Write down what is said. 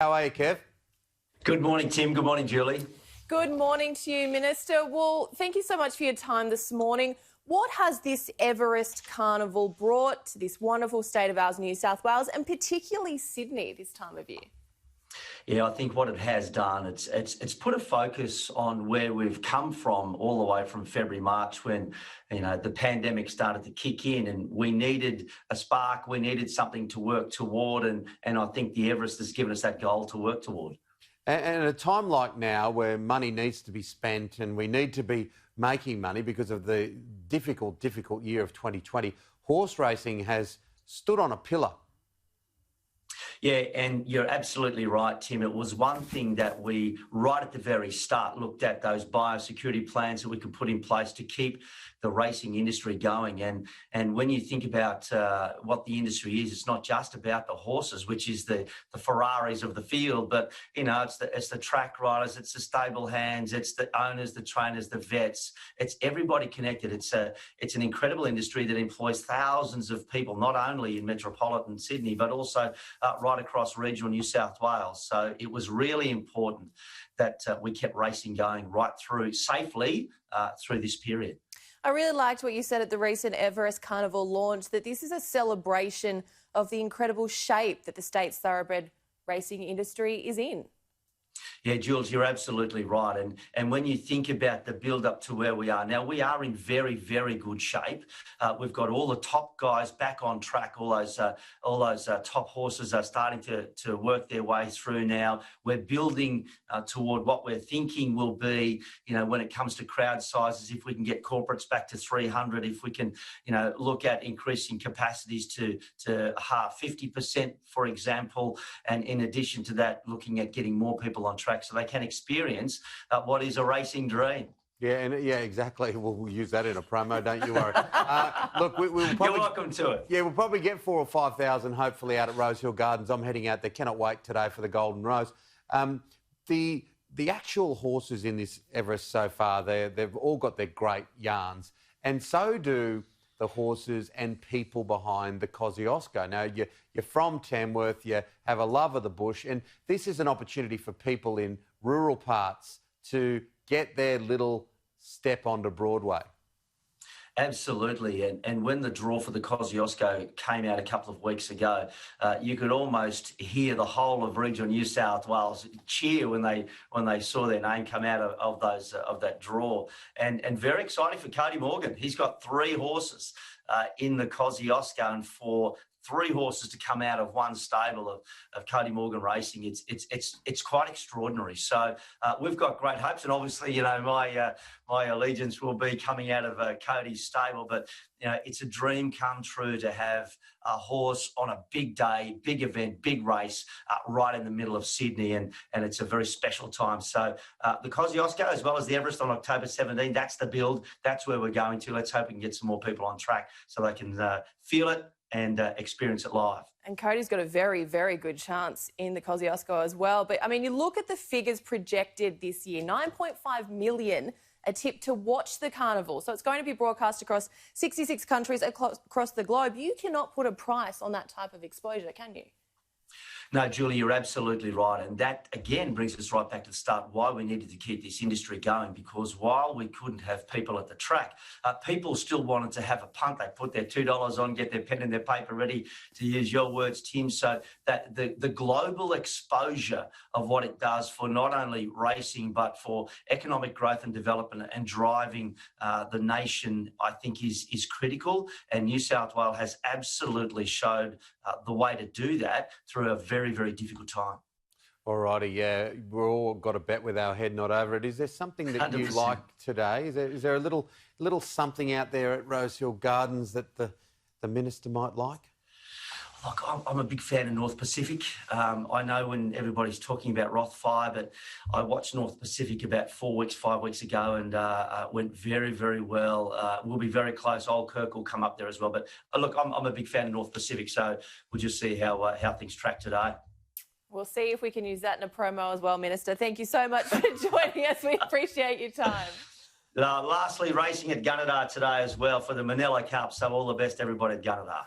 How are you, Kev? Good morning, Tim. Good morning, Julie. Good morning to you, Minister. Well, thank you so much for your time this morning. What has this Everest Carnival brought to this wonderful state of ours, New South Wales, and particularly Sydney this time of year? Yeah, I think what it has done, it's put a focus on where we've come from all the way from February, March, when the pandemic started to kick in, and we needed a spark, we needed something to work toward, and I think the Everest has given us that goal to work toward. And at a time like now where money needs to be spent and we need to be making money because of the difficult year of 2020, horse racing has stood on a pillar. Yeah, and you're absolutely right, Tim. It was one thing that we, right at the very start, looked at those biosecurity plans that we could put in place to keep the racing industry going. And when you think about what the industry is, it's not just about the horses, which is the Ferraris of the field, but, it's the track riders, it's the stable hands, it's the owners, the trainers, the vets. It's everybody connected. It's an incredible industry that employs thousands of people, not only in metropolitan Sydney, but also right across regional New South Wales. So it was really important that we kept racing going right through safely through this period. I really liked what you said at the recent Everest Carnival launch, that this is a celebration of the incredible shape that the state's thoroughbred racing industry is in. Yeah, Jules, you're absolutely right. And when you think about the build-up to where we are now, we are in very, very good shape. We've got all the top guys back on track. All those top horses are starting to work their way through now. We're building toward what we're thinking will be, when it comes to crowd sizes, if we can get corporates back to 300, if we can, look at increasing capacities to 50%, for example. And in addition to that, looking at getting more people on track so they can experience what is a racing dream. Yeah, exactly. We'll use that in a promo, don't you worry. Look, we'll probably, you're welcome to it. Yeah, we'll probably get 4,000 or 5,000 hopefully out at Rosehill Gardens. I'm heading out there. Cannot wait today for the Golden Rose. The actual horses in this Everest so far, they've all got their great yarns, and so do the horses and people behind the Kosciuszko. Now, you're from Tamworth, you have a love of the bush, and this is an opportunity for people in rural parts to get their little step onto Broadway. Absolutely, and when the draw for the Kosciuszko came out a couple of weeks ago, you could almost hear the whole of regional New South Wales cheer when they saw their name come out of that draw, and very exciting for Cody Morgan. He's got 3 horses in the Kosciuszko, and for 3 horses to come out of one stable of Cody Morgan Racing, it's quite extraordinary. So we've got great hopes, and obviously, my allegiance will be coming out of Cody's stable. But it's a dream come true to have a horse on a big day, big event, big race right in the middle of Sydney, and it's a very special time. So the Kosciuszko, as well as the Everest on October 17, that's the build. That's where we're going to. Let's hope we can get some more people on track so they can feel it and experience it live. And Cody's got a very, very good chance in the Kosciuszko as well. But, I mean, you look at the figures projected this year, 9.5 million a tip to watch the carnival. So it's going to be broadcast across 66 countries across the globe. You cannot put a price on that type of exposure, can you? No, Julie, you're absolutely right. And that, again, brings us right back to the start, why we needed to keep this industry going, because while we couldn't have people at the track, people still wanted to have a punt. They put their $2 on, get their pen and their paper ready, to use your words, Tim. So that the global exposure of what it does for not only racing, but for economic growth and development and driving the nation, I think is critical. And New South Wales has absolutely showed the way to do that through a very, very difficult time. All righty, yeah, we've all got a bet with our head not over it. Is there something that 100%. You like today? Is there a little something out there at Rosehill Gardens that the Minister might like? Look, I'm a big fan of North Pacific. I know when everybody's talking about Rothfire, but I watched North Pacific about 5 weeks ago, and went very, very well. We'll be very close. Old Kirk will come up there as well. But look, I'm a big fan of North Pacific, so we'll just see how things track today. We'll see if we can use that in a promo as well, Minister. Thank you so much for joining us. We appreciate your time. Lastly, racing at Gunnedah today as well for the Manila Cup. So all the best, everybody at Gunnedah.